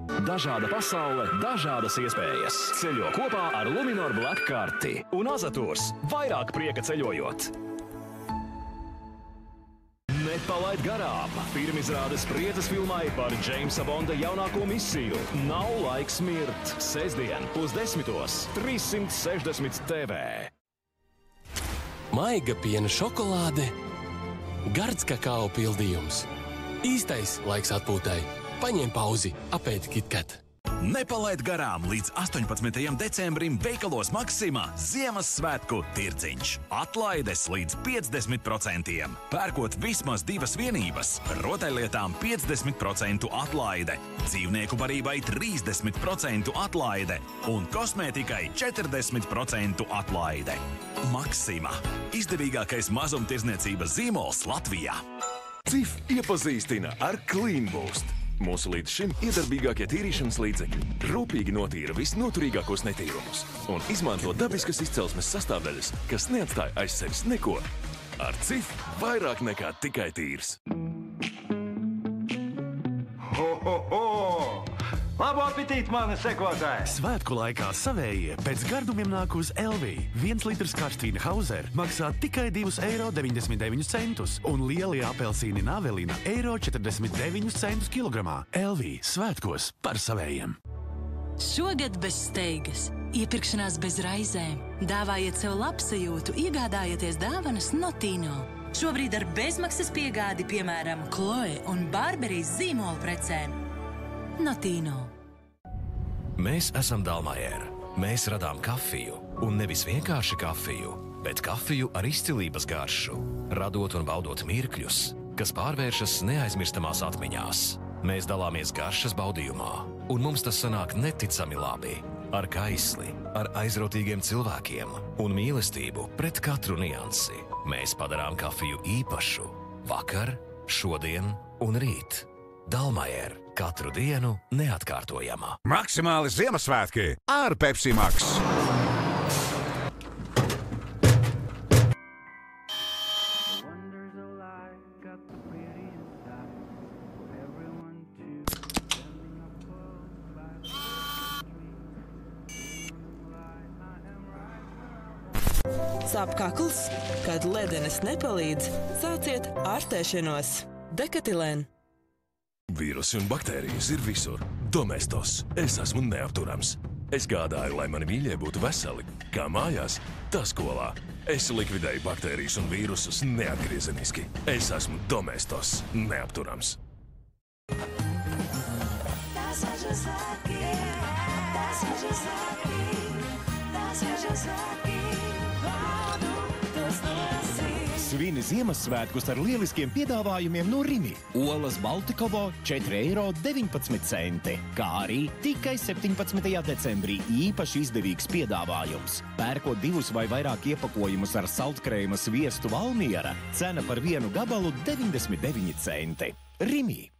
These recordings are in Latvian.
Dažāda pasaule, dažādas iespējas. Ceļo kopā ar Luminor Black karti. Un Azatūrs – vairāk prieka ceļojot. Nepalaid garām! Pirmizrādes priecas filmai par Džeimsa Bonda jaunāko misiju Nav laiks mirt. Sestdien, 10:00, 360 TV. Maiga piena šokolāde, gards kakao pildījums. Īstais laiks atpūtai. Paņem pauzi, apēd KitKat. Nepalaid garām līdz 18. decembrim veikalos Maxima Ziemassvētku tirdziņš. Atlaides līdz 50%. Pērkot vismaz 2 vienības, rotaļlietām 50% atlaide, dzīvnieku barībai 30% atlaide un kosmētikai 40% atlaide. Maxima – izdevīgākais mazumtirdzniecības zīmols Latvijā. CIF iepazīstina ar Clean Boost. Mūsu līdz šim iedarbīgākie tīrīšanas līdzekļi rūpīgi notīra visnoturīgākos netīrumus un izmanto dabiskas izcelsmes sastāvdaļas, kas neatstāja aiz sevis neko. Ar CIF vairāk nekā tikai tīrs. Ho, ho, ho! Labu apetīti, mani sekotāji! Svētku laikā savējie pēc gardumiem nāk uz LV. 1 litrs karstvīna Hauser maksā tikai 2,99 € un lielie apelsīni Navelina €49 kilogramā. LV svētkos par savējiem. Šogad bez steigas, iepirkšanās bez raizēm. Dāvājiet sev labsajūtu, iegādājieties dāvanas no Tino. Šobrīd ar bezmaksas piegādi, piemēram, Chloe un Barberijas zīmola precēm. Notino. Mēs esam Dalmajer. Mēs radām kafiju, un nevis vienkārši kafiju, bet kafiju ar izcilības garšu, radot un baudot mirkļus, kas pārvēršas neaizmirstamās atmiņās. Mēs dalāmies garšas baudījumā, un mums tas sanāk neticami labi, ar kaisli, ar aizrautīgiem cilvēkiem un mīlestību pret katru niansi. Mēs padarām kafiju īpašu vakar, šodien un rīt. Dalmajer. Katru dienu neatkārtojama. Maksimāli Ziemassvētki ar Pepsi Max. Sāp kakls? Kad ledenes nepalīdz, sāciet ārstēšanos. Dekatilēn. Vīrusi un baktērijas ir visur. Domestos. Es esmu neapturams. Es gādāju, lai mani mīļie būtu veseli. Kā mājās, tā skolā. Es likvidēju baktērijas un vīrusus neatgriezeniski. Es esmu Domestos. Neapturams. Svini Ziemassvētkus ar lieliskiem piedāvājumiem no Rimi. Olas Baltikovo 4,19 €, kā arī tikai 17. decembrī īpaši izdevīgs piedāvājums. Pērkot 2 vai vairāk iepakojumus ar saltkrējuma sviestu Valmiera, cena par vienu gabalu 99 centi. Rimi.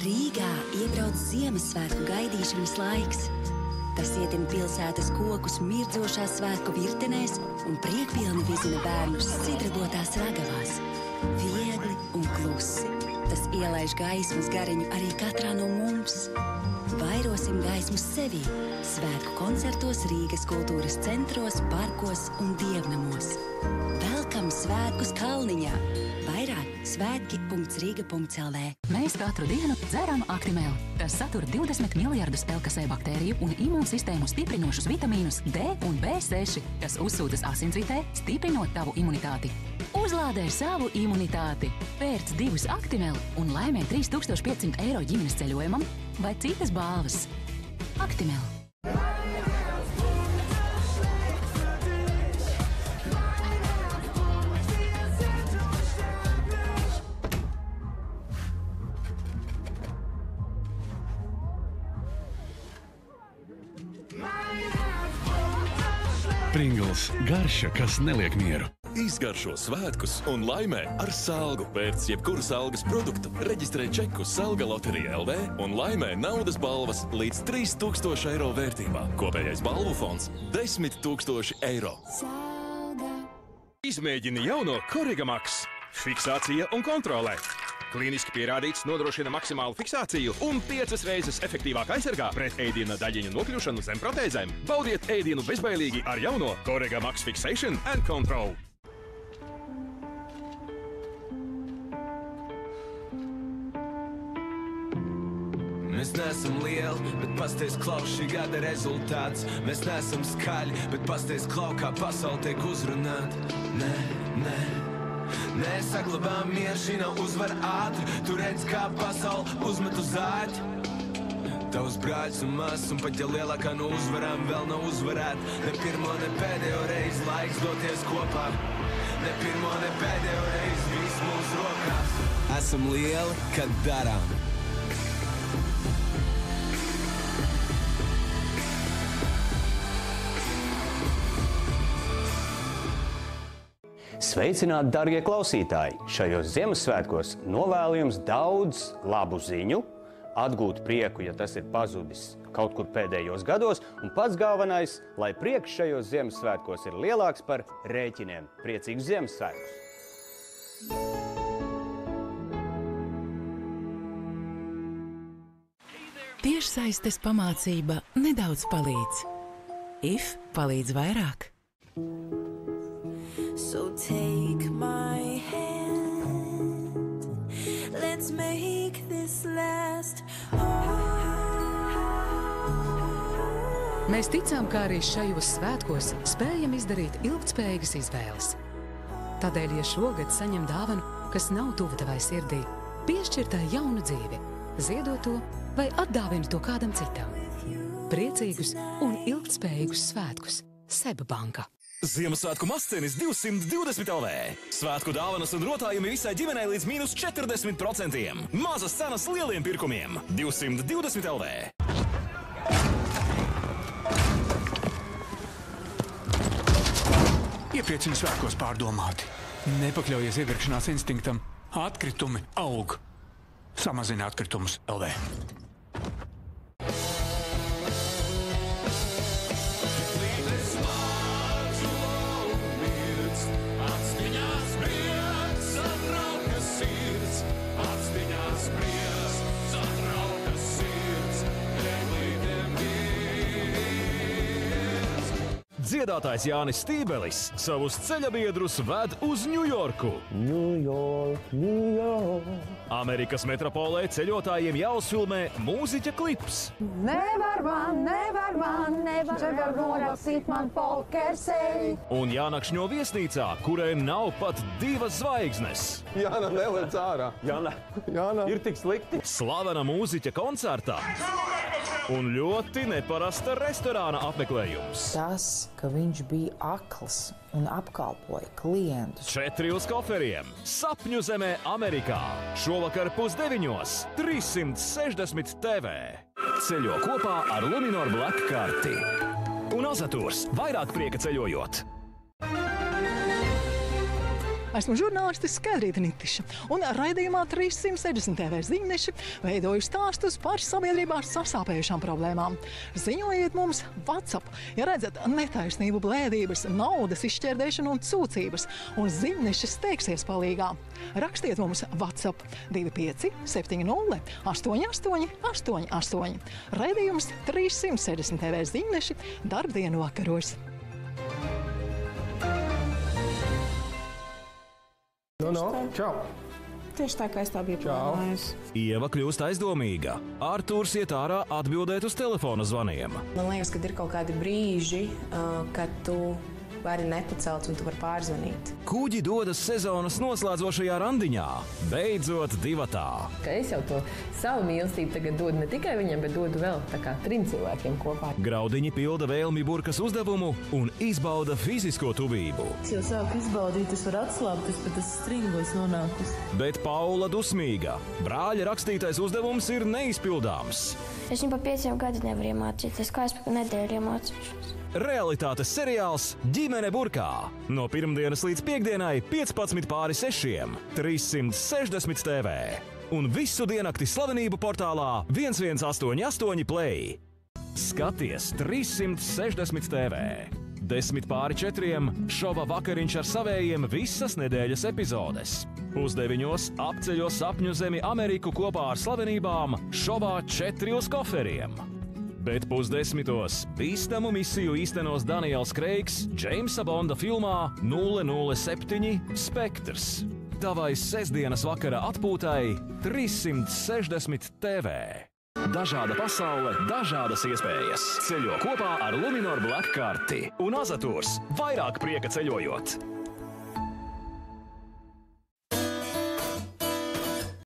Rīgā iebrauc Ziemassvētku gaidīšanas laiks. Tas ietin pilsētas kokus mirdzošās svētku virtenēs un priekpilni vizina bērnus sidrabotās ragavās. Viegli un klusi. Tas ielaiž gaismas gariņu arī katrā no mums. Vairosim gaismu sevī. Svētku koncertos Rīgas kultūras centros, parkos un dievnamos. Velkam svētkus Kalniņā. Vairāk svētki.riga.lv. Mēs katru dienu dzeram Actimel. Tas satur 20 miljardus LKC baktēriju un imūnsistēmu stiprinošus vitamīnus D un B6, kas uzsūtas asinsritē, stiprinot tavu imunitāti. Uzlādē savu imunitāti. Pērc 2 Actimel un laimē 3500 € ģimenes ceļojumam vai citas balvas. Actimel. Pringles – garša, kas neliek mieru. Izgaršo svētkus un laimē ar Salgu. Pēc jebkuru Salgas produktu reģistrē čeku Salga Loterija LV un laimē naudas balvas līdz 3000 € vērtībā. Kopējais balvu fonds – 10 000 €. Izmēģini jauno Corrigamax. Fiksācija un kontrolē. Kliniski pierādīts nodrošina maksimālu fiksāciju un 5 reizes efektīvāk aizsargā pret ēdiena daļiņu nokļūšanu zem protēzēm. Baudiet ēdienu bezbailīgi ar jauno Corega Max Fixation and Control. Mēs neesam lieli, bet pasties klaus šī gada rezultāts. Mēs neesam skaļi, bet pasties klau, kā pasauli tiek uzrunāt. Nē, saglabā mieru, šī nav uzvara ātri. Tu redz, kā pasauli uzmet uz āķi. Tavs brāļs un mazs, un pat ja lielākā no uzvarām vēl nav uzvarēt. Ne pirmo, ne pēdējo reizi laiks doties kopā. Ne pirmo, ne pēdējo reizi viss mūsu rokās. Esam lieli, kad darām. Sveicināti, darbie klausītāji! Šajos Ziemassvētkos novēlu jums daudz labu ziņu, atgūt prieku, ja tas ir pazudis kaut kur pēdējos gados, un pats galvenais, lai prieks šajos Ziemassvētkos ir lielāks par rēķiniem. Priecīgus Ziemassvētkus! Tiešsaistes pamācība nedaudz palīdz. IF palīdz vairāk. So take my hand, let's make this last. Mēs ticām, ka arī šajos svētkos spējam izdarīt ilgtspējīgas izvēles. Tādēļ, ja šogad saņem dāvanu, kas nav tuva tavai sirdī, piešķir tai jaunu dzīvi, ziedot to vai atdāvini to kādam citam. Priecīgus un ilgtspējīgus svētkus Seba banka. Ziemassvētku mazcenis 220 LV. Svētku dāvanas un rotājumi visai ģimenei līdz mīnus 40%. Mazas cenas lieliem pirkumiem. 220 LV. Iepriecini svētkos pārdomāti. Nepakļaujies iepirkšanās instinktam. Atkritumi aug. Samazini atkritumus LV. Dziedātājs Jānis Stībelis savus ceļabiedrus ved uz Ņujorku. Amerikas metropolē ceļotājiem jāuzfilmē mūziķa klips. Nevar noraksīt man pokerseļi. Un jānakšņo viesnīcā, kurai nav pat 2 zvaigznes. Jāna, nelec ārā. Jāna, ir tik slikti. Slavena mūziķa koncertā. Un ļoti neparasta restorāna apmeklējums. Tas, ka viņš bija akls un apkalpoja klientus. 4 uz koferiem. Sapņu zemē Amerikā. Šovakar 8:30. 360 TV. Ceļo kopā ar Luminor Black karti. Un Azatūrs. Vairāk prieka ceļojot. Esmu žurnālistis Skaidrīta Nitiša, un raidījumā 360 TV ziņneši veidoju stāstus par sabiedrībā sasāpējušām problēmām. Ziņojiet mums WhatsApp, ja redzat netaisnību, blēdības, naudas izšķērdēšanu un sūdzības, un ziņneši steigsies palīgā. Rakstiet mums WhatsApp 25 70 88 88. Raidījums 360 TV ziņneši darbdienu vakaros. Čau! Tieši tā, kā es tā biju plānojis. Ieva kļūst aizdomīga. Artūrs iet ārā atbildēt uz telefona zvaniem. Man liekas, ka ir kaut kādi brīži, kad tu vari nepacelt un tu vari pārzvanīt. Kuģi dodas sezonas noslēdzošajā randiņā. Beidzot divatā. Ka es jau to savu mīlestību tagad dodu ne tikai viņam, bet dodu vēl tā kā 3 cilvēkiem kopā. Graudiņi pilda vēlmi burkas uzdevumu un izbauda fizisko tuvību. Es jau sāku izbaudīt, es varu atslābties, bet es stringos nonākus. Bet Paula dusmīga. Brāļa rakstītais uzdevums ir neizpildāms. Es viņu pa 5 gadiem nevaru iemācīties, kā es pa nedēļu iemācīšos. Realitātes seriāls Ģimene burkā. No pirmdienas līdz piekdienai 15:06. 360 TV. Un visu diennakti slavenību portālā 1188 Play. Skaties 360 TV. 10:04 šova vakariņš ar savējiem visas nedēļas epizodes. 8:30 apceļo sapņu zemi Ameriku kopā ar slavenībām šovā 4 uz koferiem. Bet 9:10 bīstamu misiju īstenos Daniels Kreigs Džeimsa Bonda filmā 007 Spektrs. Tavai sestdienas vakara atpūtai 360 TV. Dažāda pasaule, dažādas iespējas. Ceļo kopā ar Luminor Black karti un Azatūrs. Vairāk prieka ceļojot!